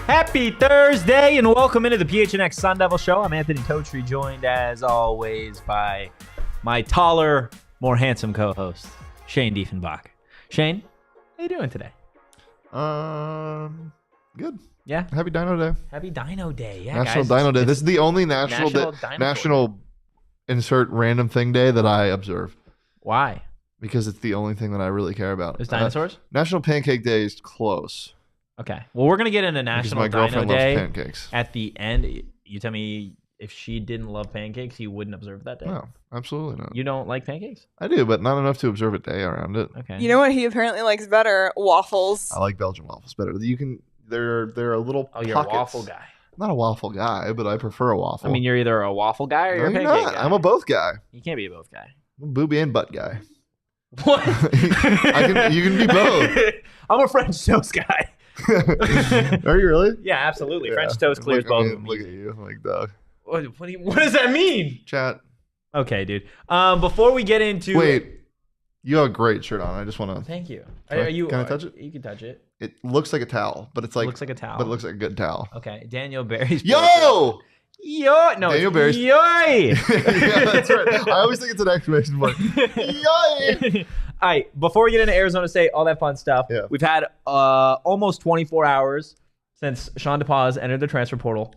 Happy Thursday and welcome into the PHNX Sun Devils show. I'm Anthony Totri, joined as always by my taller, more handsome co-host, Shane Diefenbach. Shane, how you doing today? Good. Yeah. Happy Dino Day. Happy Dino Day. Yeah, National guys, Dino Day. This is the only national insert random thing day that I observe. Why? Because it's the only thing that I really care about. There's dinosaurs? National Pancake Day is close. Okay. Well, we're going to get into National my Dino girlfriend Day loves pancakes. at the end. You tell me if she didn't love pancakes, you wouldn't observe that day? No, absolutely not. You don't like pancakes? I do, but not enough to observe a day around it. Okay. You know what he apparently likes better? Waffles. I like Belgian waffles better. They're a little Oh, you're pockets. a waffle guy. I'm not a waffle guy, but I prefer a waffle. I mean, you're either a waffle guy or you're a No, pancake not. guy. I'm a both guy. You can't be a both guy. I'm a booby and butt guy. What? You can be both. I'm a French toast guy. Are you really? Yeah, absolutely. Yeah. French toast clears both of them. Look at you, like dog. What does that mean? Chat. Okay, dude. Before we get into Wait, you have a great shirt on. I just want to. Thank you. Can I touch it? You can touch it. It looks like a towel, but it's like Looks like a towel. But it looks like a good towel. Okay, Daniel Barry's. Yo! No, Daniel it's Barry's. yoy. Yeah, that's right. I always think it's an exclamation point. Yay! All right, before we get into Arizona State, all that fun stuff, Yeah. we've had almost 24 hours since Shawn DePaz entered the transfer portal.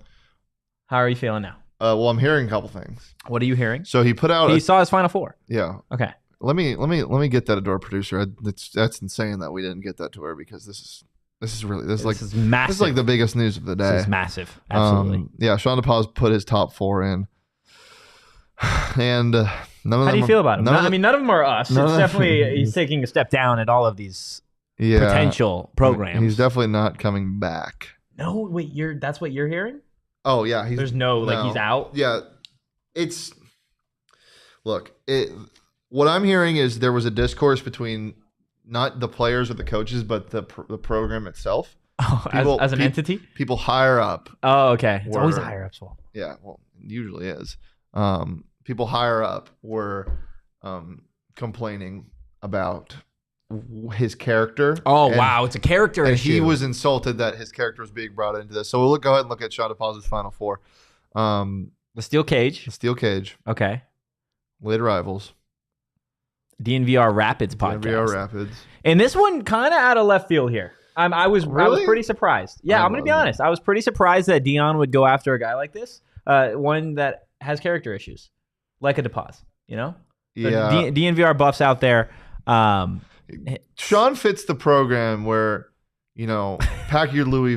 How are you feeling now? Well, I'm hearing a couple things. What are you hearing? So he put out. He saw his Final Four. Yeah. Okay. Let me get that to our producer. That's insane that we didn't get that to her because this is massive. This is like the biggest news of the day. This is massive. Absolutely. Yeah, Shawn DePaz put his top 4 in, and none of them. How do you feel about him? None of them are us. It's none of them- definitely he's taking a step down at all of these potential programs. He's definitely not coming back. No, wait, that's what you're hearing? Oh yeah, There's no he's out. Yeah, what I'm hearing is there was a discourse between not the players or the coaches, but the program itself. Oh, as an entity? People higher up. Oh, okay. It's always were- a higher up's fault. Yeah, well, it usually is. People higher up were complaining about his character. Oh, wow. It's a character And issue. he was insulted that his character was being brought into this. So we'll go ahead and look at Shawn DePaz's Final Four. The Steel Cage. The Steel Cage, Okay. Lid Rivals, DNVR Rapids podcast. DNVR Rapids. And this one kind of out of left field here. I was pretty surprised. Yeah, I'm going to be honest. I was pretty surprised that Dion would go after a guy like this, one that has character issues, like a DePaz, you know? So Yeah. DNVR buffs out there. Shawn fits the program where, pack your Louis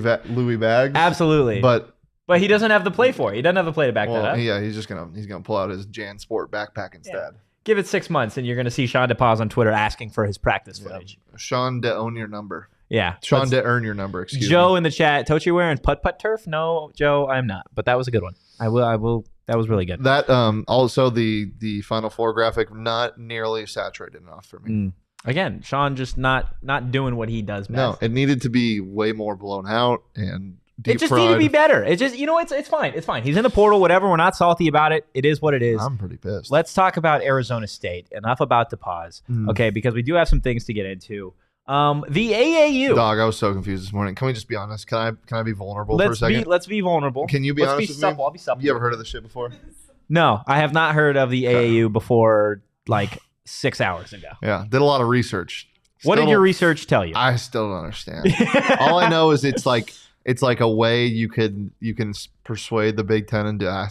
bags. Absolutely. But he doesn't have the play for it. He doesn't have the play to back that up. yeah, he's gonna pull out his Jan Sport backpack instead. Give it 6 months, and you're going to see Shawn DePaz on Twitter asking for his practice footage. Shawn to own your number. Yeah. Shawn to earn your number. Excuse Joe me. in the chat. Totri wearing putt turf? No, Joe, I'm not. But that was a good one. I will. That was really good. That also the Final Four graphic not nearly saturated enough for me. Again, Shawn just not doing what he does best. No, it needed to be way more blown out and deep it just fried. needed to be better. It just it's fine. It's fine. He's in the portal. Whatever. We're not salty about it. It is what it is. I'm pretty pissed. Let's talk about Arizona State. Enough about DePaz. Okay, because we do have some things to get into. The AAU. Dog, I was so confused this morning. Can we just be honest? Can I be vulnerable for a second? Let's be vulnerable. Can you be honest with supple. me? I'll be supple. You ever heard of this shit before? No, I have not heard of the AAU before like 6 hours ago. Yeah, did a lot of research. What did your research tell you? I still don't understand. All I know is it's like a way you can persuade the Big Ten into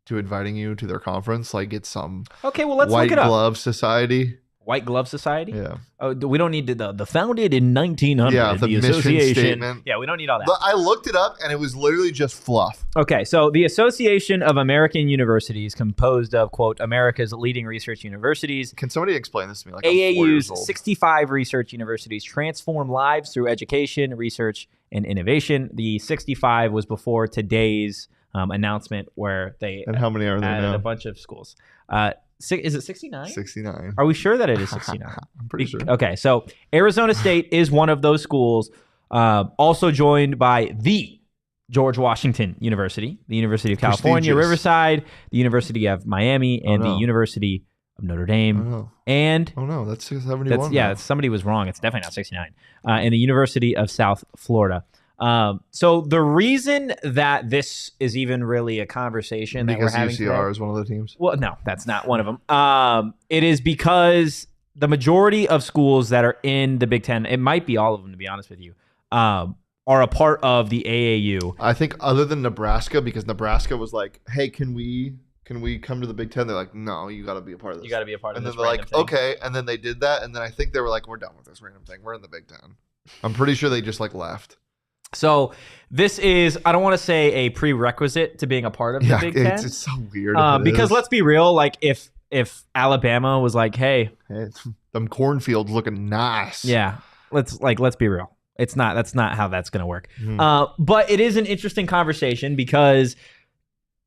inviting you to their conference. Like it's some okay, well let's white look it up. glove society. White Glove Society? Yeah. Oh, we don't need the founded in 1900. Yeah, the mission association. statement. Yeah, we don't need all that. But I looked it up and it was literally just fluff. Okay, so the Association of American Universities, composed of, quote, America's leading research universities. Can somebody explain this to me? Like I'm 4 years AAU's old. 65 research universities transform lives through education, research, and innovation. The 65 was before today's announcement where they And how many are there added now? a bunch of schools. Is it 69? 69. Are we sure that it is 69? I'm pretty sure. Okay, so Arizona State is one of those schools, also joined by the George Washington University, the University of California, Prestigious. Riverside, the University of Miami, and the no. University of Notre Dame. no. And Oh no, that's 671. now. somebody was wrong. It's definitely not 69. And the University of South Florida. So the reason that this is even really a conversation that we're having UCR today, is one of the teams. well, no, that's not one of them. It is because the majority of schools that are in the Big Ten, it might be all of them to be honest with you, are a part of the AAU. I think other than Nebraska, because Nebraska was like, hey, can we come to the Big Ten? They're like, no, you got to be a part of this. You got to be a part of and this. And then they're like, thing. okay. And then they did that. And then I think they were like, we're done with this random thing. We're in the Big Ten. I'm pretty sure they just like left. So this is, I don't want to say a prerequisite to being a part of the Big Ten. It's so weird. Because let's be real, like if Alabama was like, hey, them cornfields looking nice. Yeah, let's be real. That's not how that's going to work. But it is an interesting conversation because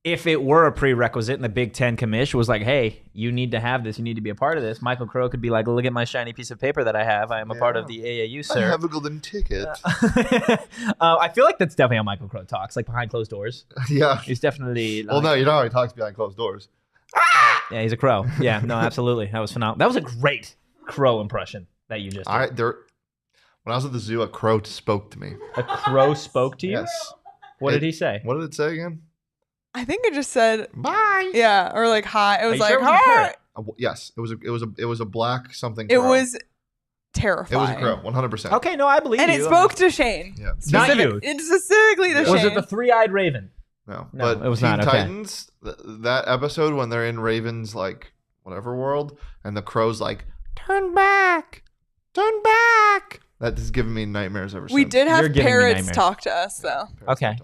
if it were a prerequisite and the Big Ten commish was like, hey, you need to have this, you need to be a part of this, Michael Crow could be like, look at my shiny piece of paper that I have. I am a part of the AAU, sir. I have a golden ticket. I feel like that's definitely how Michael Crow talks, like behind closed doors. Yeah. He's definitely... Well, no, you know how he talks behind closed doors. Yeah, he's a crow. Yeah, no, absolutely. That was phenomenal. That was a great crow impression that you just did. When I was at the zoo, a crow spoke to me. A crow spoke to you? Yes. What did he say? What did it say again? I think it just said bye. Yeah, or like hi. It was like sure hi. Yes, it was a black something. It crow. was It terrifying. was a crow, 100%. Okay, no, I believe And you. it spoke to Shane. Yeah. Not you. It specifically to Shane. Was it the three-eyed raven? No, No, but it was Teen not, okay. Titans, that episode when they're in Raven's like whatever world, and the crow's like, turn back. That has given me nightmares ever since. We did You're have giving me parrots nightmares. talk to us though. Okay.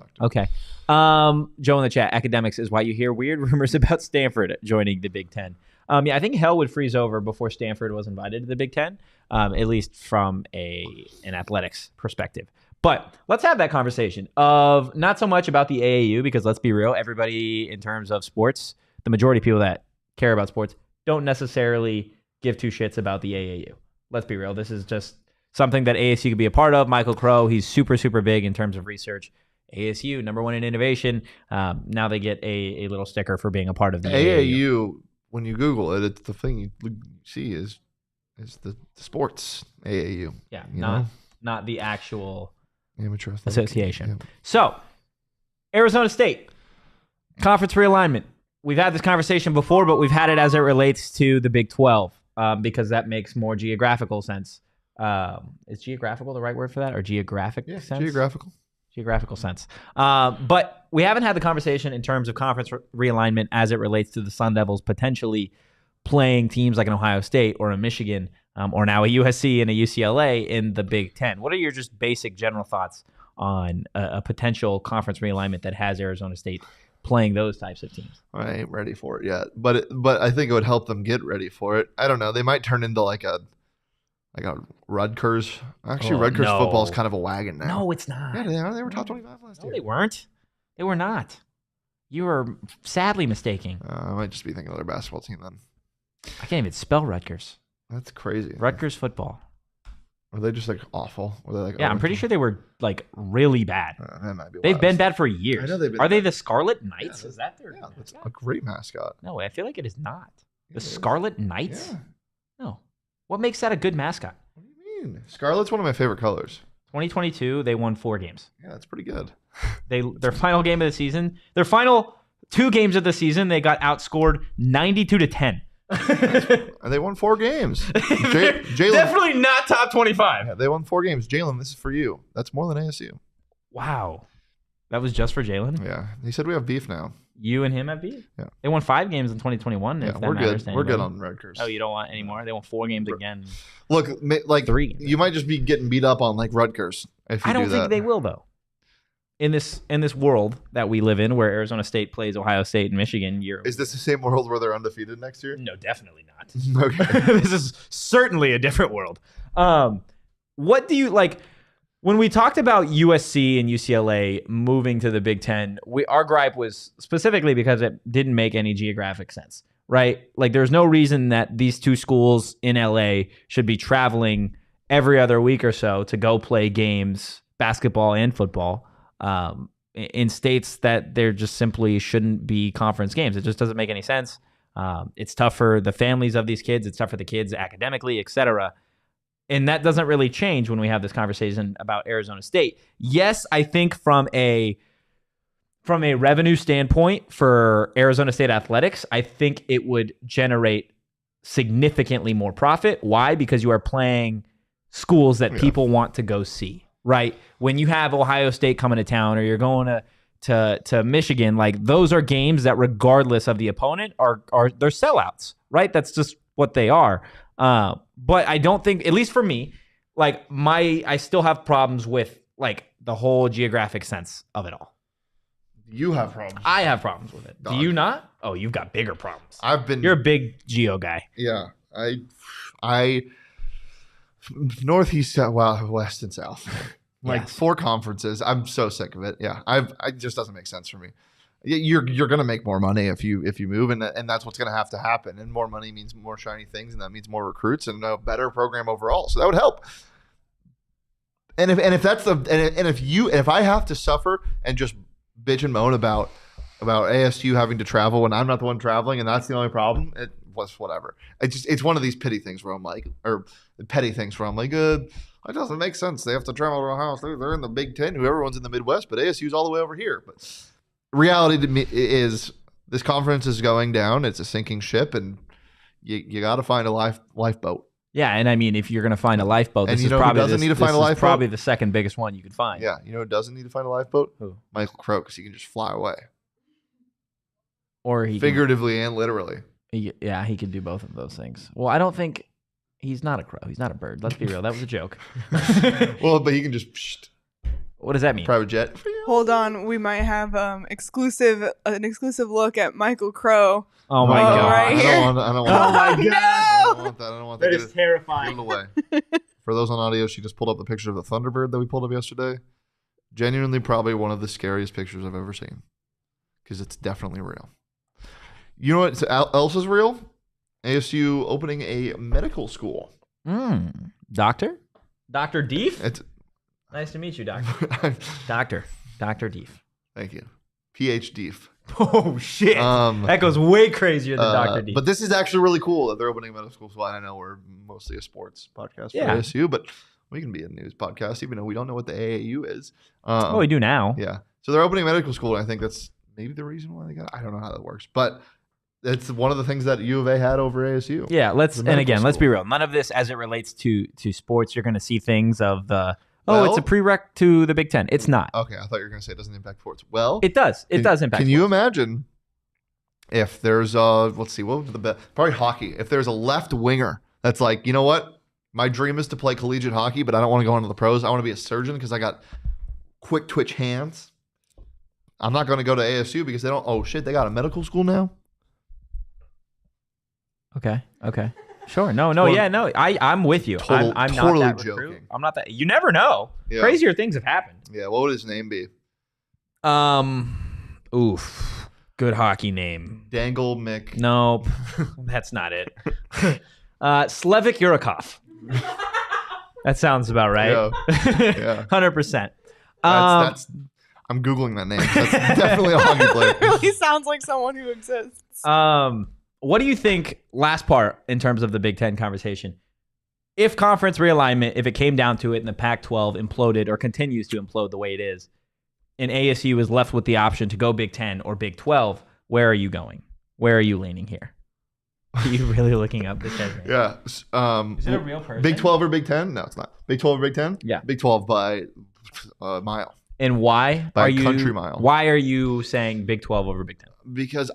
Joe in the chat, academics is why you hear weird rumors about Stanford joining the Big Ten. Yeah, I think hell would freeze over before Stanford was invited to the Big Ten, at least from an athletics perspective. But let's have that conversation of not so much about the AAU, because let's be real, everybody in terms of sports, the majority of people that care about sports don't necessarily give two shits about the AAU. Let's be real. This is just something that ASU could be a part of. Michael Crow, he's super, super big in terms of research. ASU, number one in innovation. Now they get a little sticker for being a part of the AAU. When you Google it, it's the thing you see is the sports AAU. Yeah, you know? not the actual amateur athletic association. Yeah. So, Arizona State, conference realignment. We've had this conversation before, but we've had it as it relates to the Big 12 because that makes more geographical sense. Is geographical the right word for that, or geographic sense? Geographical sense. But we haven't had the conversation in terms of conference realignment as it relates to the Sun Devils potentially playing teams like an Ohio State or a Michigan or now a USC and a UCLA in the Big Ten. What are your just basic general thoughts on a potential conference realignment that has Arizona State playing those types of teams? I ain't ready for it yet, but I think it would help them get ready for it. I don't know. They might turn into like a Rutgers. Actually, Rutgers football is kind of a wagon now. No, it's not. Yeah, they are. They were top 25 last year. No, they weren't. They were not. You are sadly mistaking. I might just be thinking of their basketball team then. I can't even spell Rutgers. That's crazy. Rutgers football. Are they just like awful? Or they like? Yeah, I'm pretty sure they were like really bad. That might be. They've been bad for years. I know they've been. Are they the Scarlet Knights? Is that their? Yeah, that's a great mascot. No, I feel like it is not. The Yeah, Scarlet Knights? Yeah. No. What makes that a good mascot? What do you mean? Scarlet's one of my favorite colors. 2022, they won 4 games. Yeah, that's pretty good. Their final game of the season, their final 2 games of the season, they got outscored 92-10. And they won 4 games. Jalen, definitely not top 25. Yeah, they won 4 games. Jalen, this is for you. That's more than ASU. Wow. That was just for Jalen? Yeah. He said we have beef now. You and him have beat? Yeah. They won 5 games in 2021. Yeah, if that we're matters good. to We're good anybody. on Rutgers. Oh, you don't want any more? They won 4 games again. Look, like 3 games. you might just be getting beat up on like Rutgers if you I don't do think that. they will, though. In this world that we live in, where Arizona State plays Ohio State and Michigan, Is this the same world where they're undefeated next year? no, definitely not. Okay. This is certainly a different world. What do you like? When we talked about USC and UCLA moving to the Big Ten, our gripe was specifically because it didn't make any geographic sense, right? Like, there's no reason that these 2 schools in LA should be traveling every other week or so to go play games, basketball and football, in states that there just simply shouldn't be conference games. It just doesn't make any sense. It's tough for the families of these kids. It's tough for the kids academically, etc. And that doesn't really change when we have this conversation about Arizona State. Yes, I think from a revenue standpoint for Arizona State athletics, I think it would generate significantly more profit. Why? Because you are playing schools that people want to go see, right? When you have Ohio State coming to town, or you're going to Michigan, like those are games that, regardless of the opponent, are they're sellouts, right? That's just what they are. But I don't think, at least for me, like I still have problems with like the whole geographic sense of it all. You have problems. I have problems with it. Dog. Do you not? Oh, you've got bigger problems. You're a big geo guy. Yeah. I northeast, west and south. Like Yes. 4 conferences. I'm so sick of it. Yeah. It just doesn't make sense for me. You're going to make more money if you move, and that's what's going to have to happen. And more money means more shiny things, and that means more recruits and a better program overall. So that would help. And if I have to suffer and just bitch and moan about ASU having to travel when I'm not the one traveling, and that's the only problem, it was whatever. It's one of these petty things where I'm like, it doesn't make sense. They have to travel to Ohio State. They're in the Big Ten. Everyone's in the Midwest, but ASU's all the way over here. But reality to me is this conference is going down. It's a sinking ship, and you got to find a lifeboat. Yeah, and I mean, if you're going to find a lifeboat, And you know who doesn't need to find a lifeboat? Probably the second biggest one you could find. Yeah, you know who doesn't need to find a lifeboat? Who? Michael Crow, because he can just fly away, Or he figuratively and literally. he could do both of those things. Well, I don't think he's not a crow. He's not a bird. Let's be real. That was a joke. Well, but he can just What does that mean? private jet. Hold on, we might have an exclusive look at Michael Crow. Oh my god! right here. I don't want. Oh my god! I don't want that. I don't want that. That is terrifying. Give it away. For those on audio, she just pulled up the picture of the Thunderbird that we pulled up yesterday. Genuinely, probably one of the scariest pictures I've ever seen, because it's definitely real. You know what else is real? ASU opening a medical school. Doctor Deef. It's Nice to meet you, Doctor. Doctor Deef. Thank you. PhD. Oh shit! That goes way crazier than Doctor Deef. But this is actually really cool that they're opening a medical school. So I know we're mostly a sports podcast for ASU, but we can be a news podcast, even though we don't know what the AAU is. We do now. Yeah. So they're opening medical school, and I think that's maybe the reason why they got it. I don't know how that works, but it's one of the things that U of A had over ASU. Yeah. Let's be real. None of this, as it relates to sports, you're going to see things of the. It's a prereq to the Big Ten. It's not. Okay, I thought you were going to say it doesn't impact sports. Well, it does. It does impact. Can you imagine if there's let's see, what would the best? Probably hockey. If there's a left winger that's like, you know what, my dream is to play collegiate hockey, but I don't want to go into the pros. I want to be a surgeon because I got quick twitch hands. I'm not going to go to ASU because they don't. Oh shit, they got a medical school now. Okay. Sure. No. I'm with you. I'm totally not that joking. recruit. I'm not that. You never know. Yeah. Crazier things have happened. Yeah. What would his name be? Oof. Good hockey name. Dangle Mick. Nope. That's not it. Slevik Yurikov. That sounds about right. Yeah. 100%. That's I'm Googling that name. That's definitely a hockey player. It really sounds like someone who exists. What do you think, last part, in terms of the Big Ten conversation, if conference realignment, if it came down to it and the Pac-12 imploded or continues to implode the way it is, and ASU is left with the option to go Big Ten or Big 12, where are you going? Where are you leaning here? Are you really looking up this? Yeah. Is it a real person? Big 12 or Big 10? No, it's not. Big 12 or Big 10? Yeah. Big 12 by a mile. And why By are a you country mile. Why are you saying Big 12 over Big 10? Because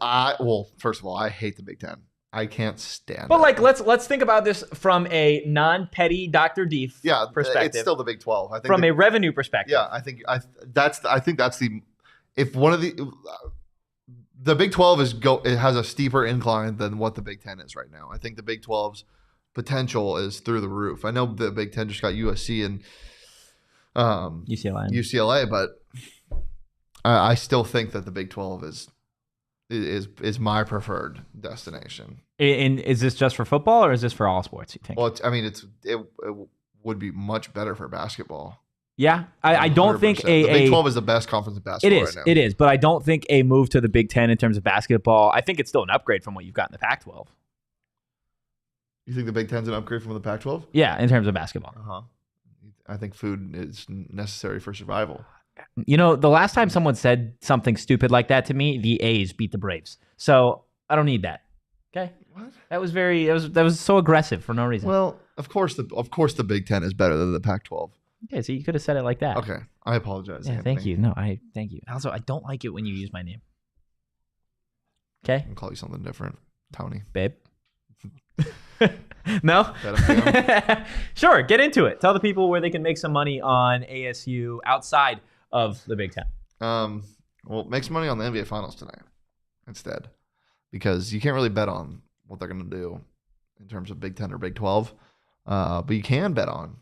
first of all, I hate the Big 10. I can't stand But it. like, let's think about this from a non-petty Dr. Deef perspective. It's still the Big 12. I think from a revenue perspective. Yeah, I think that's the if one of the Big 12 it has a steeper incline than what the Big 10 is right now. I think the Big 12's potential is through the roof. I know the Big 10 just got USC and UCLA, but I still think that the Big 12 is my preferred destination. And is this just for football or is this for all sports, you think? Well, it would be much better for basketball. Yeah, I don't think the Big 12 is the best conference in basketball right now. It is, but I don't think a move to the Big 10 in terms of basketball, I think it's still an upgrade from what you've got in the Pac-12. You think the Big Ten's an upgrade from the Pac-12? Yeah, in terms of basketball. I think food is necessary for survival. You know, the last time someone said something stupid like that to me, the A's beat the Braves. So I don't need that. Okay. What? That was so aggressive for no reason. Well, of course the Big Ten is better than the Pac-12. Okay, so you could have said it like that. Okay, I apologize. Yeah, Anthony. thank you. No, thank you. Also, I don't like it when you use my name. Okay. I'll call you something different, Tony. Babe. No? BetMGM? Sure, get into it. Tell the people where they can make some money on ASU outside of the Big Ten. Well, make some money on the NBA Finals tonight instead, because you can't really bet on what they're going to do in terms of Big Ten or Big 12, but you can bet on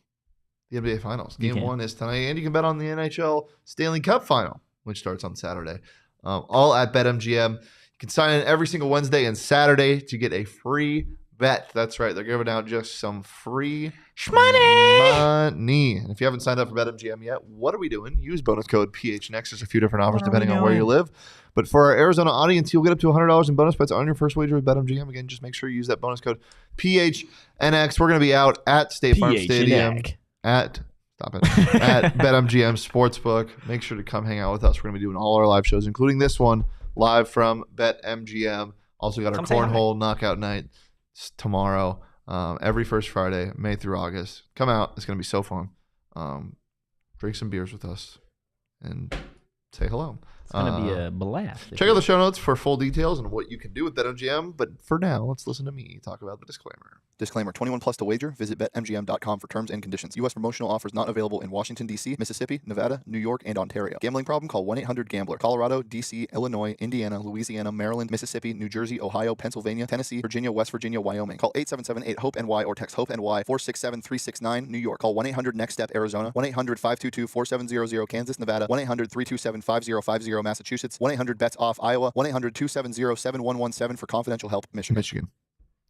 the NBA Finals. Game 1 is tonight, and you can bet on the NHL Stanley Cup Final, which starts on Saturday. All at BetMGM. You can sign in every single Wednesday and Saturday to get a free bet. That's right. They're giving out just some free money. And if you haven't signed up for BetMGM yet, what are we doing? Use bonus code PHNX. There's a few different offers depending on where you live. But for our Arizona audience, you'll get up to $100 in bonus bets on your first wager with BetMGM. Again, just make sure you use that bonus code PHNX. We're going to be out at State Farm Stadium at BetMGM Sportsbook. Make sure to come hang out with us. We're going to be doing all our live shows, including this one, live from BetMGM. Also got our cornhole knockout night tomorrow, every first Friday, May through August. Come out. It's going to be so fun. Drink some beers with us and say hello. It's going to be a blast. Check out the show notes for full details on what you can do with BetMGM. But for now, let's listen to me talk about the disclaimer. Disclaimer, 21 plus to wager. Visit BetMGM.com for terms and conditions. U.S. promotional offers not available in Washington, D.C., Mississippi, Nevada, New York, and Ontario. Gambling problem? Call 1-800-GAMBLER. Colorado, D.C., Illinois, Indiana, Louisiana, Maryland, Mississippi, New Jersey, Ohio, Pennsylvania, Tennessee, Virginia, West Virginia, Wyoming. Call 877-8-HOPE-NY or text HOPE-NY 467-369, New York. Call 1-800-NEXT-STEP, Arizona. 1-800-522-4700, Kansas, Nevada. 1-800-327-5050, Massachusetts. 1-800-BETS-OFF, Iowa. 1-800-270-7117 for confidential help, Michigan.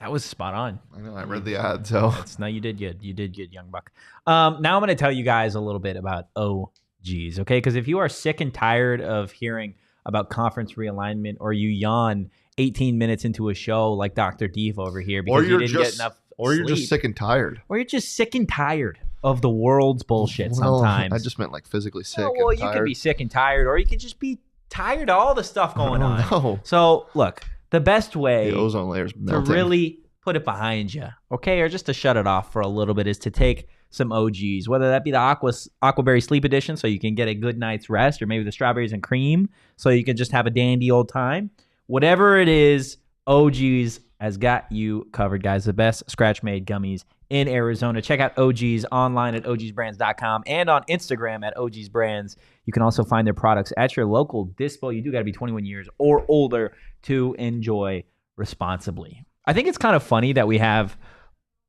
That was spot on. I know. I read the ad, so. No, you did good. You did good, young buck. Now I'm going to tell you guys a little bit about OGs, okay? Because if you are sick and tired of hearing about conference realignment, or you yawn 18 minutes into a show like Dr. Deef over here because you didn't get enough Or you're sleep, just sick and tired. Or you're just sick and tired of the world's bullshit sometimes. I just meant like physically sick and well, tired. you could be sick and tired, or you could just be tired of all the stuff going on. No. So, look, the best way The ozone layer's to melting. really put it behind you, okay, or just to shut it off for a little bit, is to take some OGs, whether that be the Aquaberry Sleep Edition so you can get a good night's rest, or maybe the strawberries and cream so you can just have a dandy old time. Whatever it is, OGs has got you covered, guys. The best scratch-made gummies in Arizona. Check out OGs online at ogsbrands.com and on Instagram at ogsbrands. You can also find their products at your local dispo. You do got to be 21 years or older to enjoy responsibly. I think it's kind of funny that we have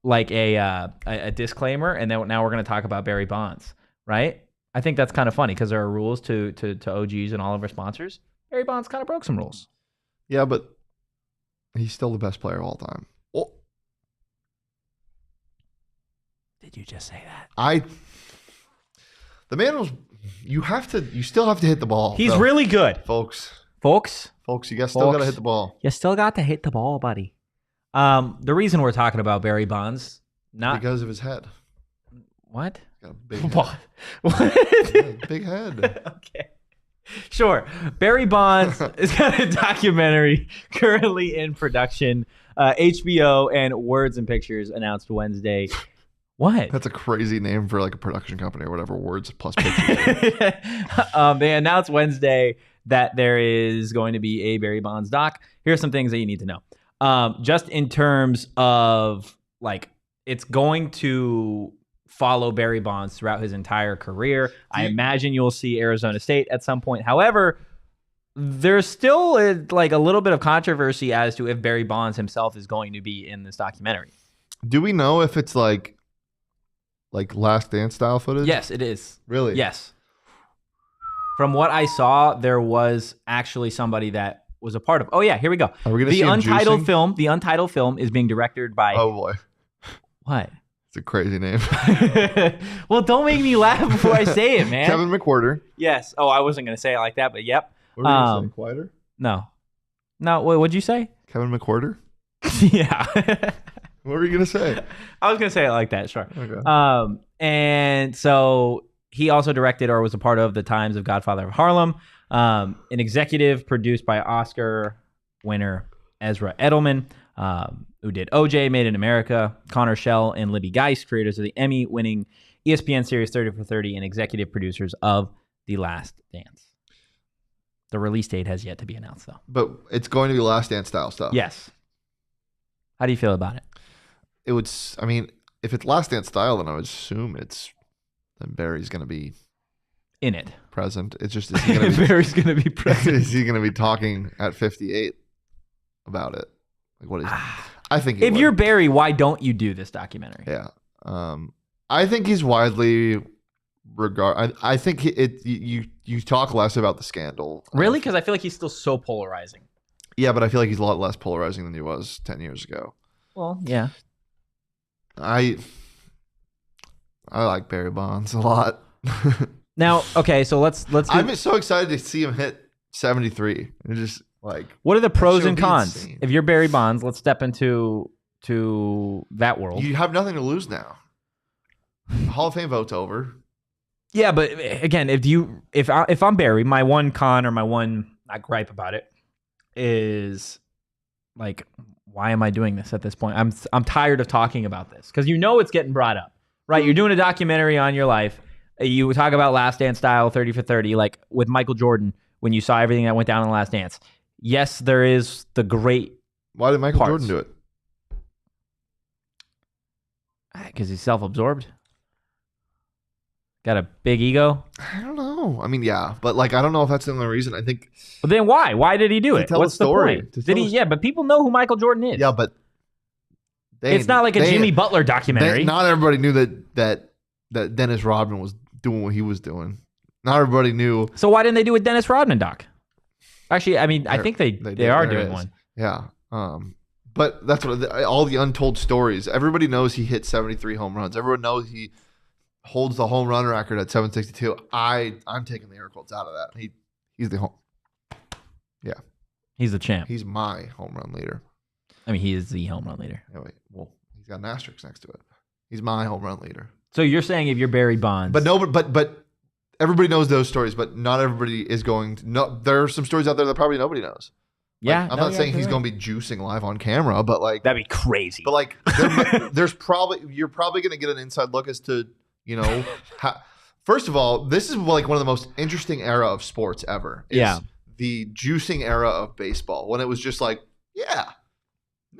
like a disclaimer, and then now we're going to talk about Barry Bonds, right? I think that's kind of funny because there are rules to OGs and all of our sponsors. Barry Bonds kind of broke some rules. Yeah, but he's still the best player of all time. Oh. Did you just say that? The man was. You still have to hit the ball. He's really good, folks. You still got to hit the ball. You still got to hit the ball, buddy. The reason we're talking about Barry Bonds, not because of his head. What? He's got a big head. What? Yeah, big head. Okay. Sure. Barry Bonds has got a documentary currently in production. HBO and Words and Pictures announced Wednesday. What? That's a crazy name for like a production company or whatever. Words plus Pictures. They announced Wednesday that there is going to be a Barry Bonds doc. Here are some things that you need to know. Just in terms of like, it's going to follow Barry Bonds throughout his entire career. I imagine you'll see Arizona State at some point. However, there's still like a little bit of controversy as to if Barry Bonds himself is going to be in this documentary. Do we know if it's like Last Dance style footage? Yes, it is. Really? Yes. From what I saw, there was actually somebody that was a part of. Oh yeah, here we go. Are we gonna see him juicing? The untitled film is being directed by. Oh boy. What? It's a crazy name. Well, don't make me laugh before I say it, man. Kevin McWhorter. Yes. Oh, I wasn't gonna say it like that, but yep. What were you gonna say? Quieter? No. What'd you say? Kevin McWhorter. Yeah. What were you gonna say? I was gonna say it like that, sure. Okay. And so he also directed or was a part of The Times of Godfather of Harlem, an executive produced by Oscar winner Ezra Edelman, who did OJ, Made in America, Connor Shell, and Libby Geist, creators of the Emmy-winning ESPN series 30 for 30 and executive producers of The Last Dance. The release date has yet to be announced, though. But it's going to be Last Dance style stuff. Yes. How do you feel about it? It would. I mean, if it's Last Dance style, then I would assume then Barry's going to be In it. present. It's just is he gonna be, Barry's going to be present. is he going to be talking at 58 about it? Like what is? I think he If would. you're Barry, why don't you do this documentary? Yeah. I think he's widely regarded. I think you talk less about the scandal. Really? Because I feel like he's still so polarizing. Yeah, but I feel like he's a lot less polarizing than he was 10 years ago. Well, yeah. I like Barry Bonds a lot. Now, okay, so let's. I'm so excited to see him hit 73. It's just like. What are the pros should and be cons? insane. If you're Barry Bonds, let's step into that world. You have nothing to lose now. Hall of Fame vote's over. Yeah, but again, if I'm Barry, my one con or my one gripe about it is like, why am I doing this at this point? I'm tired of talking about this because it's getting brought up, right? You're doing a documentary on your life. You talk about Last Dance style, 30 for 30, like with Michael Jordan when you saw everything that went down in the Last Dance. Yes, there is the great. Why did Michael parts. Jordan do it? Because he's self-absorbed. Got a big ego. I don't know. I mean, yeah, but like, I don't know if that's the only reason. I think. But then why? Why did he do it? tell What's the story. the point? To Did tell he? the- Yeah, but people know who Michael Jordan is. Yeah, but. It's not like a Jimmy Butler documentary. Not everybody knew that Dennis Rodman was doing what he was doing. Not everybody knew. So why didn't they do a Dennis Rodman doc? Actually, I mean, I think they are there doing is. one. Yeah. But that's what all the untold stories. Everybody knows he hit 73 home runs. Everyone knows he holds the home run record at 762. I'm taking the air quotes out of that. He's the home. Yeah. He's the champ. He's my home run leader. I mean, he is the home run leader. Anyway, well, he's got an asterisk next to it. He's my home run leader. So you're saying if you're Barry Bonds, But everybody knows those stories, but not everybody is going to know. There are some stories out there that probably nobody knows. yeah, I'm not saying he's going to be juicing live on camera, but like that'd be crazy. But like, you're probably going to get an inside look as to how. First of all, this is like one of the most interesting era of sports ever. Yeah, the juicing era of baseball when it was just like, yeah,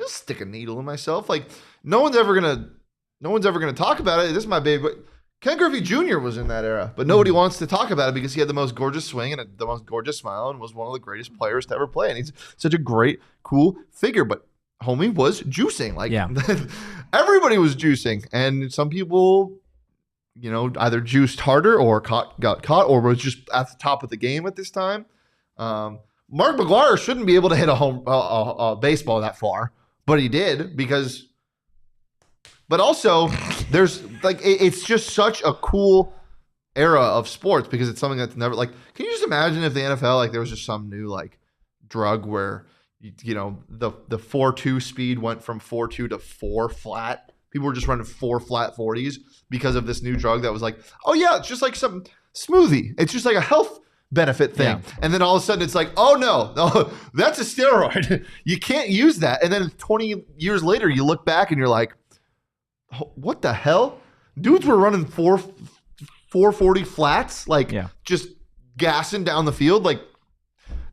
I'll stick a needle in myself. Like no one's ever gonna talk about it. This is my baby. But Ken Griffey Jr. was in that era, but nobody wants to talk about it because he had the most gorgeous swing and the most gorgeous smile and was one of the greatest players to ever play. And he's such a great, cool figure. But homie was juicing. Like everybody was juicing. And some people, either juiced harder or got caught or was just at the top of the game at this time. Mark McGwire shouldn't be able to hit a baseball that far, but he did because... But also, there's like it's just such a cool era of sports because it's something that's never like. Can you just imagine if the NFL like there was just some new like drug where the 4.2 speed went from 4.2 to 4 flat. People were just running 4 flat 40s because of this new drug that was like, oh yeah, it's just like some smoothie. It's just like a health benefit thing. Yeah. And then all of a sudden it's like, oh no, that's a steroid. You can't use that. And then 20 years later, you look back and you're like, what the hell? Dudes were running 440 flats, like just gassing down the field. Like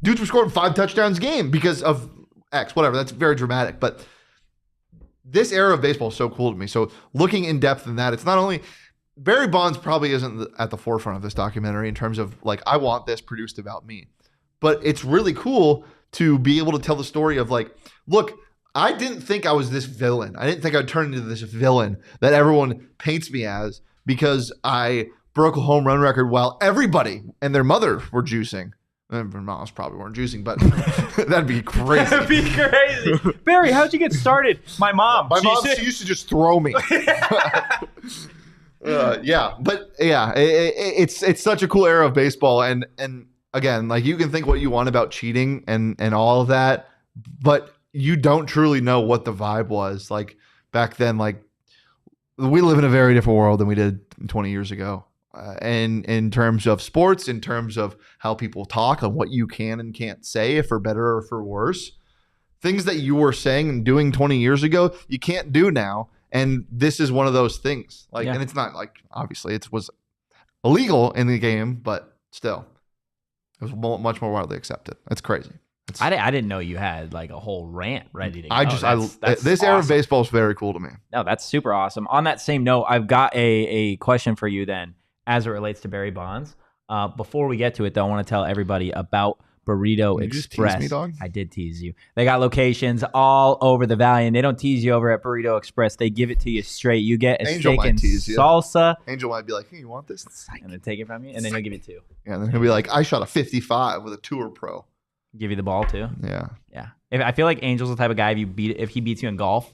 dudes were scoring 5 touchdowns a game because of X, whatever. That's very dramatic. But this era of baseball is so cool to me. So looking in depth in that, it's not only Barry Bonds probably isn't at the forefront of this documentary in terms of like, I want this produced about me, but it's really cool to be able to tell the story of like, look, I didn't think I was this villain. I didn't think I'd turn into this villain that everyone paints me as because I broke a home run record while everybody and their mother were juicing. And their moms probably weren't juicing, but that'd be crazy. That'd be crazy. Barry, how'd you get started? My mom. She used to just throw me. It's such a cool era of baseball. And again, like you can think what you want about cheating and all of that, but you don't truly know what the vibe was. Like back then, like we live in a very different world than we did 20 years ago. And in terms of sports, in terms of how people talk and what you can and can't say, if for better or for worse, things that you were saying and doing 20 years ago, you can't do now. And this is one of those things. Like, and it's not like, obviously it was illegal in the game, but still it was much more widely accepted. That's crazy. I didn't know you had like a whole rant ready to go. That's this era of baseball is very cool to me. No, that's super awesome. On that same note, I've got a question for you then as it relates to Barry Bonds. Before we get to it, though, I want to tell everybody about Burrito Express. Just tease me, dog? I did tease you. They got locations all over the valley, and they don't tease you over at Burrito Express. They give it to you straight. You get a steak and salsa. Angel might be like, hey, you want this? And then take it from you, and then he'll give it to you. Yeah, and then he'll be like, I shot a 55 with a Tour Pro. Give you the ball, too? Yeah. I feel like Angel's the type of guy, if he beats you in golf,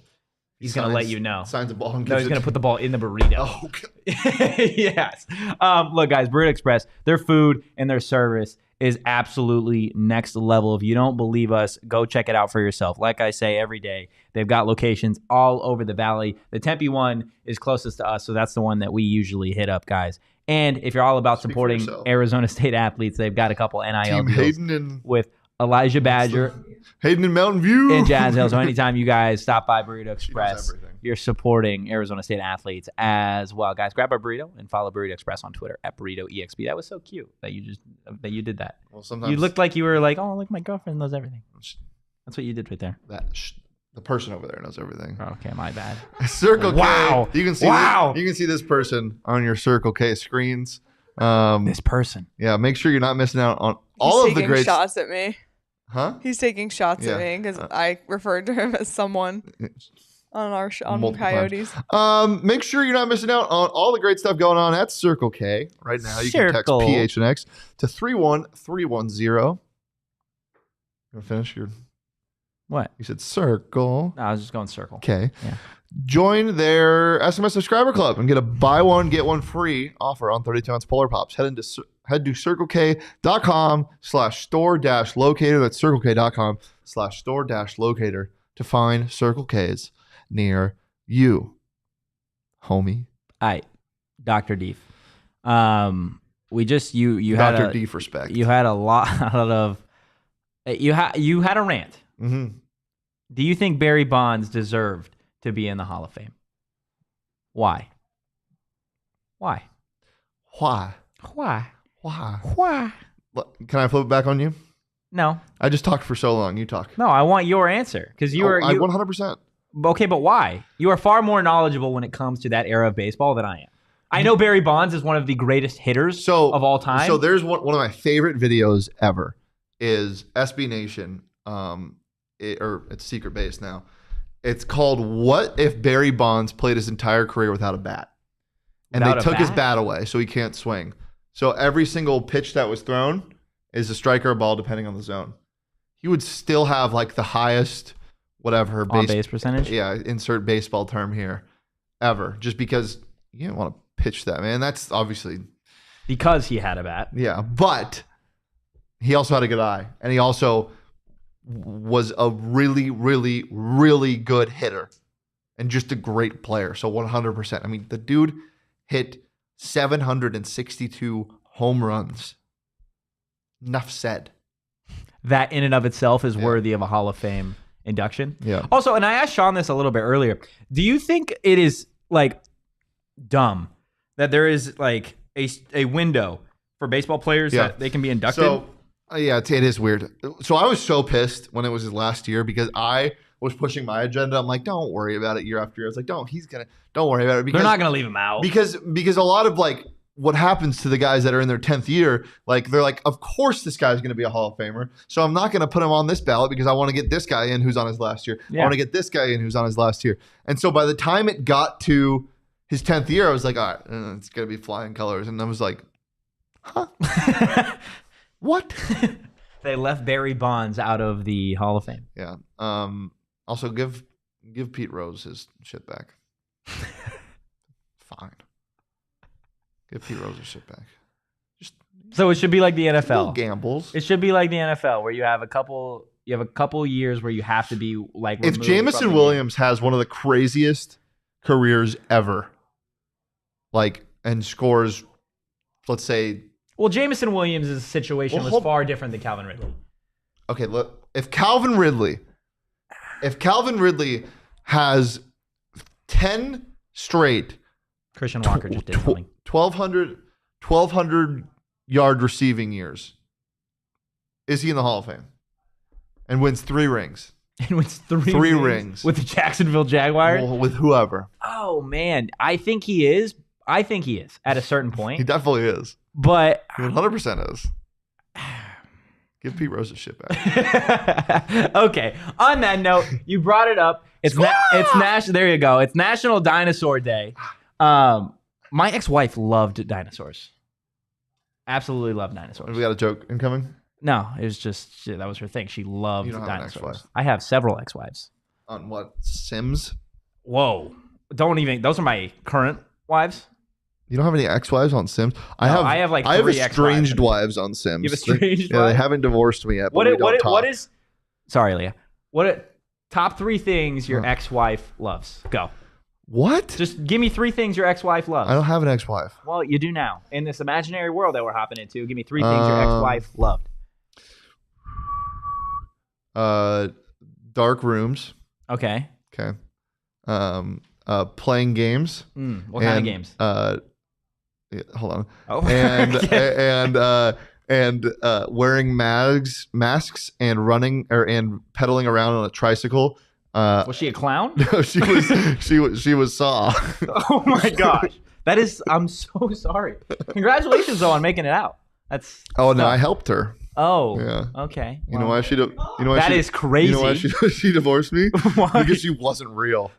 he's going to let you know. Signs the ball. And he's going to put the ball in the burrito. Oh, okay. Yes. Look, guys, Burrito Express, their food and their service is absolutely next level. If you don't believe us, go check it out for yourself. Like I say every day, they've got locations all over the valley. The Tempe one is closest to us, so that's the one that we usually hit up, guys. And if you're all about supporting Arizona State athletes, they've got a couple NIL deals with Elijah Badger, Hayden and Mountain View, and Jazz Hill. So anytime you guys stop by Burrito Express, you're supporting Arizona State athletes as well. Guys, grab a burrito and follow Burrito Express on Twitter at BurritoEXP. That was so cute that you did that. Well, sometimes you looked like you were like, oh, look, my girlfriend knows everything. That's what you did right there. The person over there knows everything. Okay, my bad. Circle K. Wow. You can see you can see this person on your Circle K screens. This person. Yeah, make sure you're not missing out on all of the great shots at me. Huh? He's taking shots at me because I referred to him as someone on our on Coyotes. Make sure you're not missing out on all the great stuff going on at Circle K right now. You can text PHNX to 31310. You want to finish your... What? You said circle. No, I was just going circle. Okay. Yeah. Join their SMS subscriber club and get a buy one, get one free offer on 32-ounce Polar Pops. Head to circlek.com/store-locator. That's circlek.com/store-locator to find Circle K's near you, homie. All right. Dr. Deef. We just, you Dr. had Deef respect. You had a lot of, you had a rant. Mm-hmm. Do you think Barry Bonds deserved to be in the Hall of Fame? Why? Can I flip it back on you? No. I just talked for so long. You talk. No, I want your answer because you are 100%. Okay, but why? You are far more knowledgeable when it comes to that era of baseball than I am. I know Barry Bonds is one of the greatest hitters of all time. So there's one of my favorite videos ever is SB Nation. It's Secret Base now. It's called "What If Barry Bonds Played His Entire Career Without a Bat?" And they took his bat away, so he can't swing. So every single pitch that was thrown is a strike or a ball, depending on the zone. He would still have like the highest, whatever base percentage. Yeah, insert baseball term here, ever. Just because you didn't want to pitch that, man. That's obviously because he had a bat. Yeah, but he also had a good eye, and he also was a really, really, really good hitter and just a great player. So 100%. I mean, the dude hit 762 home runs. Enough said. That in and of itself is worthy of a Hall of Fame induction. Yeah. Also, and I asked Shawn this a little bit earlier. Do you think it is like dumb that there is like a window for baseball players that they can be inducted? So, yeah, it is weird. So I was so pissed when it was his last year because I was pushing my agenda. I'm like, don't worry about it year after year. I was like, don't worry about it. Because, they're not going to leave him out. Because a lot of like what happens to the guys that are in their 10th year, like they're like, of course this guy's going to be a Hall of Famer. So I'm not going to put him on this ballot because I want to get this guy in who's on his last year. I want to get this guy in who's on his last year. And so by the time it got to his 10th year, I was like, all right, it's going to be flying colors. And I was like, huh? What? They left Barry Bonds out of the Hall of Fame. Yeah. Also, give Pete Rose his shit back. Fine. Give Pete Rose his shit back. So it should be like the NFL. Gambles. It should be like the NFL where you have a couple You have a couple years where you have to be like. If Jamison Williams has one of the craziest careers ever, like, and scores, let's say. Well, Jamison Williams' situation was far different than Calvin Ridley. Okay, look, if Calvin Ridley has 10 straight Christian Walker just did something. 1,200 yard receiving years, is he in the Hall of Fame? And wins 3 rings. And wins three rings with the Jacksonville Jaguars. Well, with whoever. Oh man, I think he is. At a certain point. He definitely is. But he 100% is. Give Pete Rose his shit back. Okay. On that note, you brought it up. It's There you go. It's National Dinosaur Day. My ex-wife loved dinosaurs. Absolutely loved dinosaurs. We got a joke incoming? No, it was just that was her thing. She loved dinosaurs. Have an ex-wife. I have several ex-wives. On what? Sims? Whoa! Don't even. Those are my current wives. You don't have any ex-wives on Sims? I have like 3 I have estranged wives on Sims. You have estranged wives? Yeah, they haven't divorced me yet. But what is? Sorry, Leah. Top 3 things your ex-wife loves? Go. What? Just give me 3 things your ex-wife loves. I don't have an ex-wife. Well, you do now. In this imaginary world that we're hopping into, give me 3 things your ex-wife loved. Dark rooms. Okay. Okay. Playing games. What kind of games? Hold on. Oh. And wearing masks and running and pedaling around on a tricycle. Was she a clown? No, she was Saw. Oh my gosh. I'm so sorry. Congratulations though on making it out. That's no, I helped her. Oh. Yeah. Okay. You know why she That is crazy. You know why she divorced me? Why? Because she wasn't real.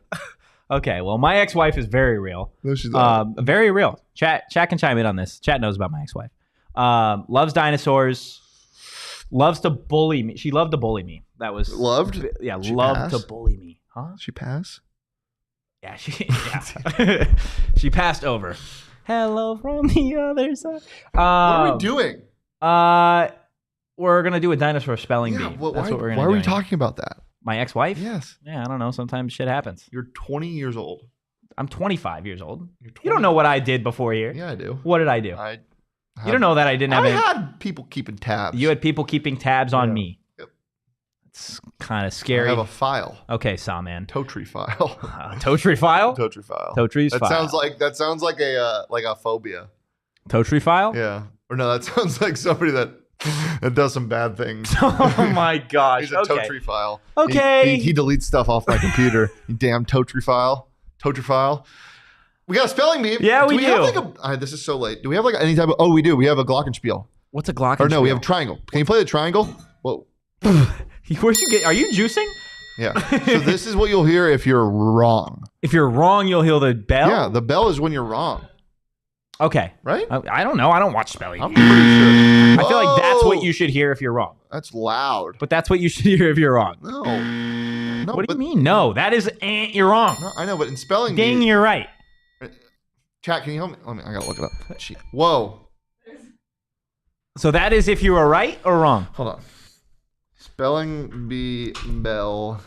Okay, well, my ex-wife is very real. No, she's not. Very real. Chat can chime in on this. Chat knows about my ex-wife. Loves dinosaurs. Loves to bully me. She loved to bully me. That was loved. Yeah, loved to bully me. Huh? She passed. Yeah, she passed over. Hello from the other side. What are we doing? We're gonna do a dinosaur spelling bee. That's what we're gonna. Why are we talking about that? My ex-wife? Yes. Yeah, I don't know. Sometimes shit happens. You're 20 years old. I'm 25 years old. You don't know what I did before here. Yeah, I do. What did I do? You don't know that I didn't have. I had people keeping tabs. You had people keeping tabs on me. Yep. It's kind of scary. I have a file. Okay, Sawman. Totri file. Totri file. Totri file. Totri's that file. Sounds like a phobia. Totri file. Yeah. Or no, that sounds like somebody that does some bad things. Oh my gosh. He's a Totri file. Okay. He deletes stuff off my computer. You damn Totri file. Totri file. We got a spelling bee. Yeah, we do. Have like this is so late. Do we have like any type of? Oh, we do. We have a glockenspiel. What's a glockenspiel? Or no, we have a triangle. Can you play the triangle? Whoa. Where'd you get? Are you juicing? Yeah. So this is what you'll hear if you're wrong. If you're wrong, you'll hear the bell. Yeah, the bell is when you're wrong. Okay. Right? I don't know. I don't watch spelling. I'm pretty sure. I feel like that's what you should hear if you're wrong. That's loud. But that's what you should hear if you're wrong. No. What do you mean? No, that is you're wrong. No, I know, but in spelling bee, you're right. Chat, can you help me? I gotta look it up. Whoa. So that is if you are right or wrong. Hold on. Spelling bee bell.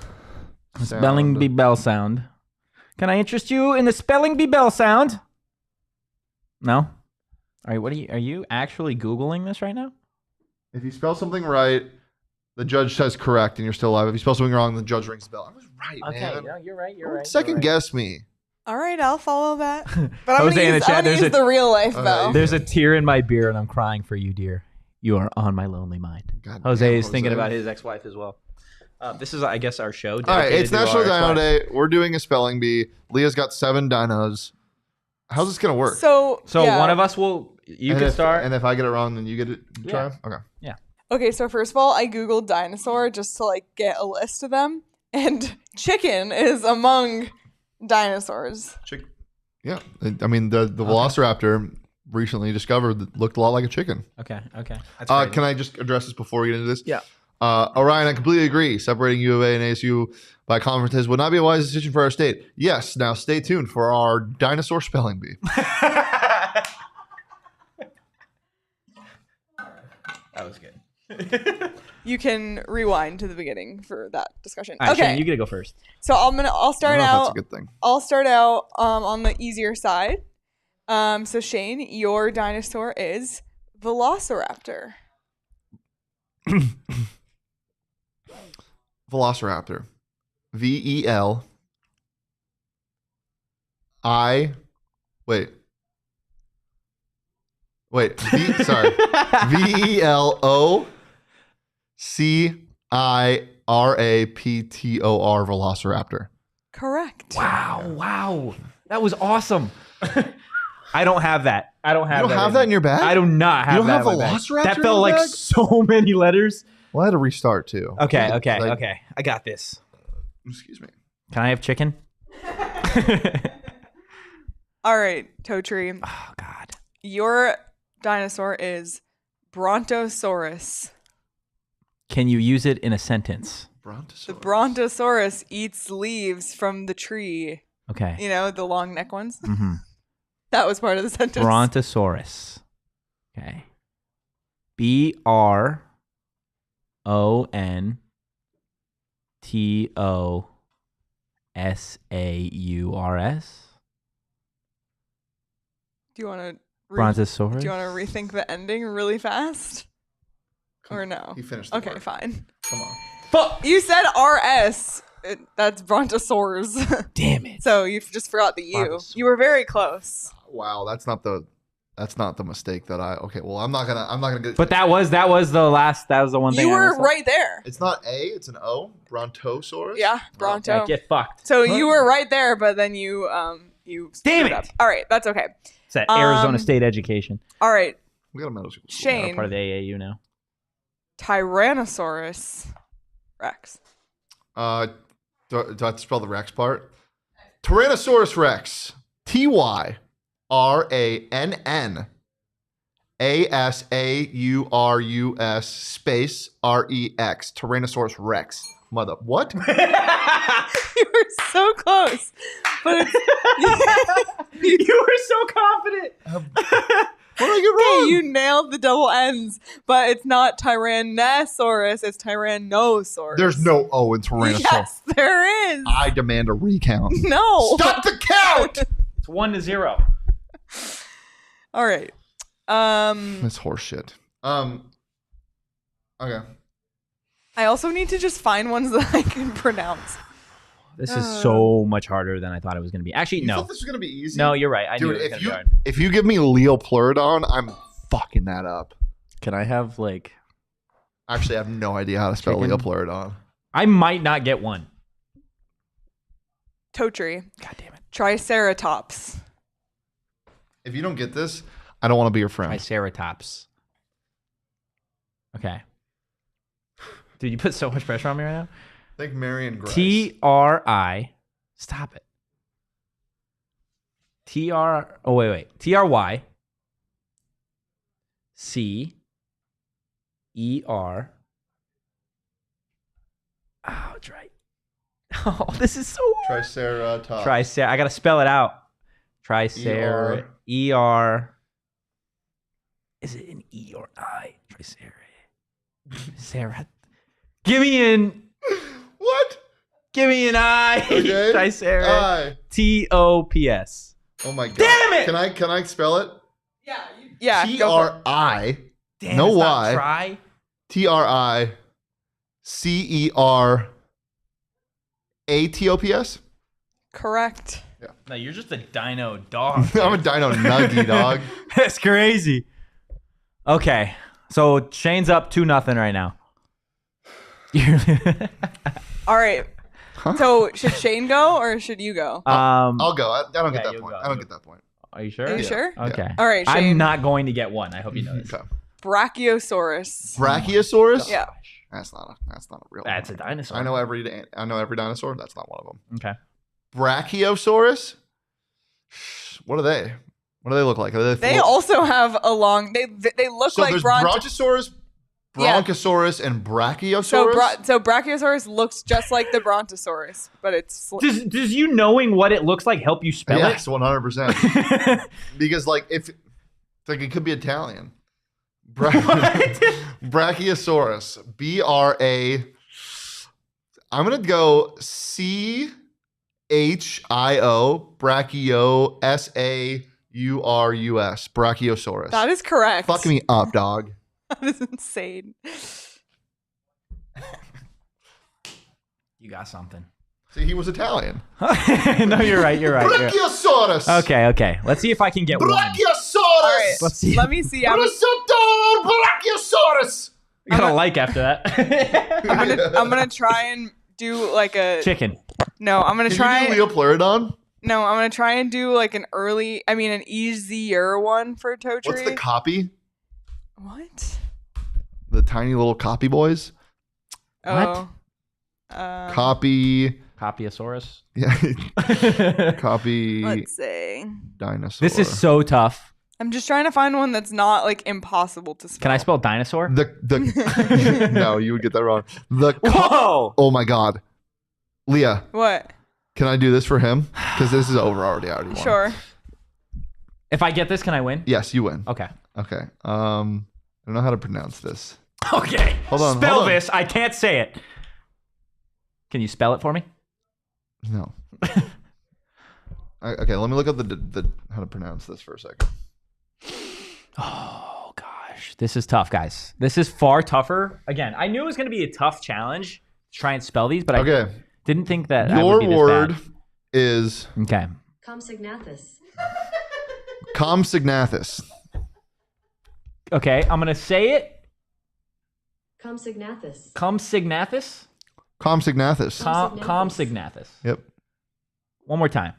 Spelling bee bell sound. Can I interest you in the spelling bee bell sound? No. All right. Are you actually Googling this right now? If you spell something right, the judge says correct, and you're still alive. If you spell something wrong, the judge rings the bell. I was right, man. Okay. No, you're right. You're right. Second guess me. All right, I'll follow that. But Jose in the chat, I'm gonna use the real life bell. There's a tear in my beer, and I'm crying for you, dear. You are on my lonely mind. God Jose is thinking about his ex-wife as well. This is, I guess, our show. All right, it's National Dino Day. We're doing a spelling bee. Leah's got 7 dinos. How's this gonna work? So yeah. One of us will. You can start, and if I get it wrong, then you get it. Try. Yeah. Okay. Yeah. Okay, so first of all, I googled dinosaur just to like get a list of them, and chicken is among dinosaurs. Yeah, I mean the Velociraptor recently discovered that looked a lot like a chicken. Okay. Can I just address this before we get into this? Yeah. Orion, I completely agree. Separating U of A and ASU by conferences would not be a wise decision for our state. Yes. Now stay tuned for our dinosaur spelling bee. That was good. you can rewind to the beginning for that discussion. All right, Okay, Shane, you get to go first. so I'll I start don't know if out. that's a good thing. I'll start out on the easier side. So Shane, your dinosaur is Velociraptor. Velociraptor. VEL. Wait. Sorry. VELOCIRAPTOR Velociraptor. Correct. Wow. That was awesome. I don't have that. I don't have You that. don't have that in your bag? I do not have You don't that have in my bag. Velociraptor That in felt your like bag? so many letters. Well, I had to restart too. Okay. Like- I got this. Excuse me. Can I have chicken? All right, Totri. Oh, God. Your dinosaur is Brontosaurus. Can you use it in a sentence? The Brontosaurus eats leaves from the tree. Okay. You know, the long neck ones. Mm-hmm. That was part of the sentence. Brontosaurus. Okay. BRONTOSAURS. Do you want to Brontosaurus. Do you want to rethink the ending really fast? Or no? He finished the Okay, word. fine. Come on. Fuck. You said RS. That's Brontosaurs. Damn it. So you just forgot the U. Brontosaurus. You were very close. Wow, that's not the mistake that I. Okay, well, I'm not gonna get. But that was the one thing. You I were messed up. right there. It's not A. It's an O. Brontosaurus. Yeah, Bronto. Yeah, get fucked. So you were right there, but then you Damn screwed it. up. All right, that's okay. It's that Arizona State education. All right, We got a middle school. We're Shane. part of the AAU now. Tyrannosaurus Rex. Do I have to spell the Rex part? Tyrannosaurus Rex. TYRANNASAURUS space REX. Tyrannosaurus Rex. Mother. What? You were so close, but You were so confident. What did I get wrong? you nailed the double N's. But it's not Tyrannosaurus; it's Tyrannosaurus. There's no O in Tyrannosaurus. Yes, there is. I demand a recount. No. Stop the count! It's 1-0. All right. That's horseshit. Okay. I also need to just find ones that I can pronounce. This is so much harder than I thought it was going to be. Actually, You no. thought this was gonna be easy? No, you're right. I knew Dude, it was going to be hard. if you give me Leopleurodon, I'm fucking that up. Can I have, like... Actually, I have no idea how to spell Chicken? Leopleurodon. I might not get one. Totri. God damn it. Triceratops. If you don't get this, I don't want to be your friend. Triceratops. Okay. Dude, you put so much pressure on me right now. Think Marion Grice. TRI. Stop it. Oh, wait. TRY. CER. Oh, it's right. Oh, this is so hard. Triceratops. I gotta spell it out. Tricer. ER. Is it an E or I? Tricer. Sarah. Give me an I. Okay. Tricer. I. TOPS. Oh my god. Damn it! Can I spell it? Yeah. Go for it. TRI. Damn, No it's not Y. Try. TRICERATOPS. Correct. No, you're just a dino dog. I'm a dino nuggy, dog. That's crazy. Okay, so Shane's up 2-0 right now. All right. So should Shane go or should you go? I'll go. I don't get Yeah, that you'll point. go. I don't get that point. Are you sure? Are you sure? Okay. All right, Shane. I'm not going to get one. I hope you know this. Okay. Brachiosaurus. Brachiosaurus? Yeah. That's not a real That's one. a dinosaur. I know every dinosaur. That's not one of them. Okay. Brachiosaurus? What are they? What do they look like? Are They also have a long. They look so like there's Brontosaurus. Brontosaurus, Bronchosaurus, and Brachiosaurus? So Brachiosaurus looks just like the Brontosaurus, but it's Does you knowing what it looks like help you spell yes, it? 100%. Because like it could be Italian. Brachiosaurus. I'm gonna go CHIO. Brachiosaurus. Brachiosaurus. That is correct. Fuck me up, dog. That is insane. You got something. See, he was Italian. No, you're right. You're right. Brachiosaurus. Okay. Let's see if I can get one. Brachiosaurus. All right. Let's see. Let me see. Brachiosaurus. You got a like after that. I'm gonna try and do like a chicken. No, I'm gonna try. Can you do Leopleurodon? No, I'm gonna try and do like an easier one for Totri. What's the copy? What? The tiny little copy boys. Oh. Copy. Copyosaurus. Yeah. Copy. Let's see. Dinosaur. This is so tough. I'm just trying to find one that's not like impossible to spell. Can I spell dinosaur? The No, you would get that wrong. Whoa! Oh my God, Leah. What? Can I do this for him? Because this is over already. I already won. Sure. If I get this, can I win? Yes, you win. Okay. Okay. I don't know how to pronounce this. Okay. Hold on. Spell this. I can't say it. Can you spell it for me? No. Okay, let me look up the how to pronounce this for a second. Oh gosh, this is tough, guys. This is far tougher. Again, I knew it was going to be a tough challenge to try and spell these, but I didn't think that I would be this word bad. is okay. Compsognathus. Compsognathus. Okay, I'm going to say it. Compsognathus. Compsognathus. Compsognathus. Compsognathus. Yep. One more time.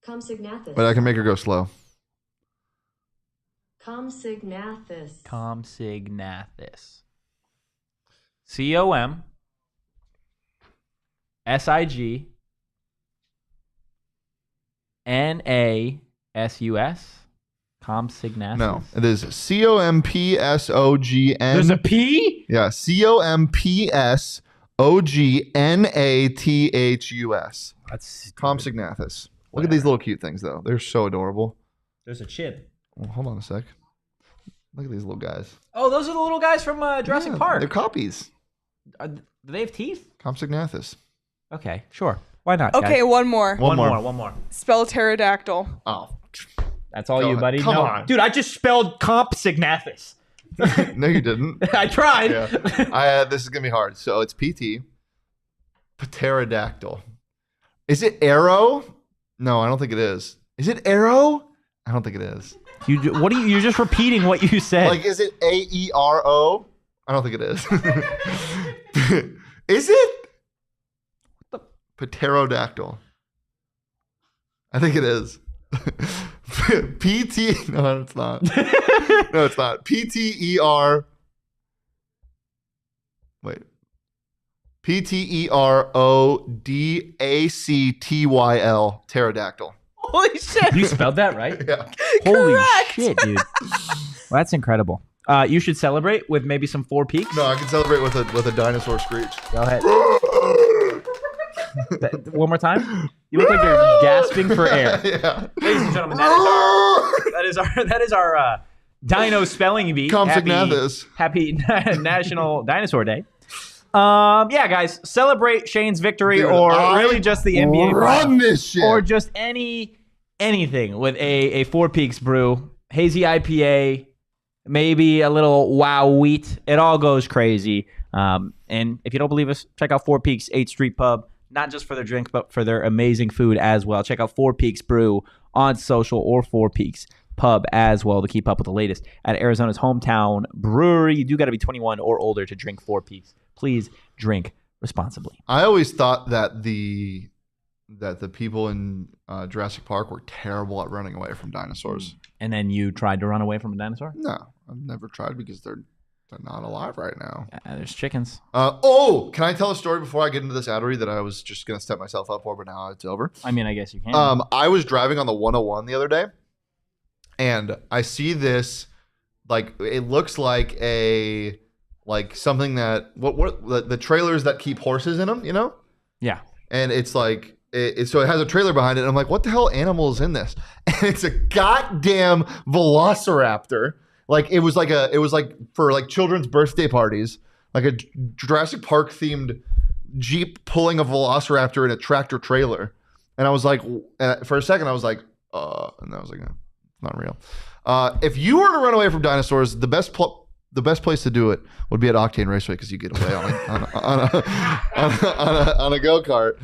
Compsognathus. But I can make her go slow. Compsognathus. Compsognathus. COMSIGNASUS. Compsognathus. No, it is COMPSOGN. There's a P? Yeah, COMPSOGNATHUS. That's Compsognathus. Look at these little cute things, though. They're so adorable. There's a chip. Well, hold on a sec. Look at these little guys. Oh, those are the little guys from Jurassic Park. They're copies. Do they have teeth? Compsognathus. Okay, sure. Why not? Okay, guys? one more. One more. Spell pterodactyl. Oh. That's all Go you, ahead. buddy. Come No. on. Dude, I just spelled Compsognathus. No, you didn't. I tried. Yeah. This is going to be hard. So it's PT. Pterodactyl. Is it arrow? No, I don't think it is. Is it arrow? I don't think it is. You're just repeating what you said. Like, is it AERO? I don't think it is. Is it? Pterodactyl. I think it is. PT. No, it's not. No, it's not. PTER. Wait. PTERODACTYL. Pterodactyl. Holy shit. You spelled that right? Yeah. Holy Correct. shit, dude. Well, that's incredible. You should celebrate with maybe some 4 peaks. No, I can celebrate with a dinosaur screech. Go ahead. One more time. You look like you're gasping for air. Yeah. Ladies and gentlemen, that is our Dino spelling bee. Compsognathus. Happy National Dinosaur Day. Yeah, guys, celebrate Shane's victory, Dude, or I really just the NBA run finals, this shit. or just anything with a 4 Peaks brew, hazy IPA, maybe a little wow wheat. It all goes crazy. And if you don't believe us, check out 4 Peaks 8th Street Pub. Not just for their drink, but for their amazing food as well. Check out 4 Peaks Brew on social, or 4 Peaks Pub as well, to keep up with the latest at Arizona's hometown brewery. You do got to be 21 or older to drink 4 Peaks. Please drink responsibly. I always thought that the people in Jurassic Park were terrible at running away from dinosaurs. And then you tried to run away from a dinosaur? No, I've never tried because they're not alive right now. There's chickens. Can I tell a story before I get into this ad read that I was just going to step myself up for, but now it's over? I mean, I guess you can. I was driving on the 101 the other day, and I see this, like, it looks like something that, what the trailers that keep horses in them, you know? Yeah. And it's like, so it has a trailer behind it, and I'm like, what the hell animal is in this? And it's a goddamn velociraptor. Like it was like for like children's birthday parties, like a Jurassic Park themed Jeep pulling a Velociraptor in a tractor trailer. And I was like, for a second, I was like, and I was like, no, not real. If you were to run away from dinosaurs, the best place to do it would be at Octane Raceway because you get away on a go-kart.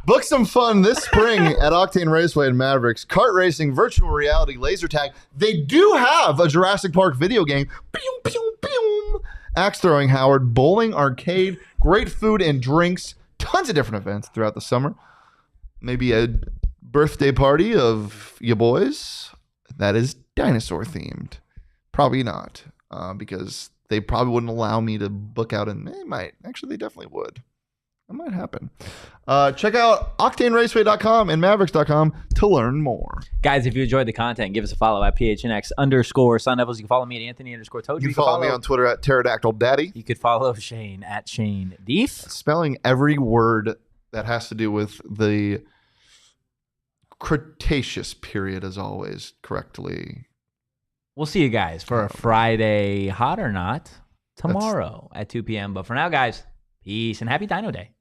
Book some fun this spring at Octane Raceway in Mavericks. Kart racing, virtual reality, laser tag. They do have a Jurassic Park video game. Pew, pew, pew. Axe throwing, Howard, bowling, arcade, great food and drinks, tons of different events throughout the summer. Maybe a birthday party of your boys that is dinosaur themed. Probably not, because they probably wouldn't allow me to book out, and they might. Actually, they definitely would. That might happen. Check out OctaneRaceway.com and Mavericks.com to learn more. Guys, if you enjoyed the content, give us a follow at PHNX_Sun Devils. You can follow me at Anthony_Totri. You can follow me on Twitter at Pterodactyl Daddy. You could follow Shane at Shane Deef. Spelling every word that has to do with the Cretaceous period, as always, correctly. We'll see you guys for a Friday Hot or Not tomorrow at 2 p.m. But for now, guys, peace and happy Dino Day.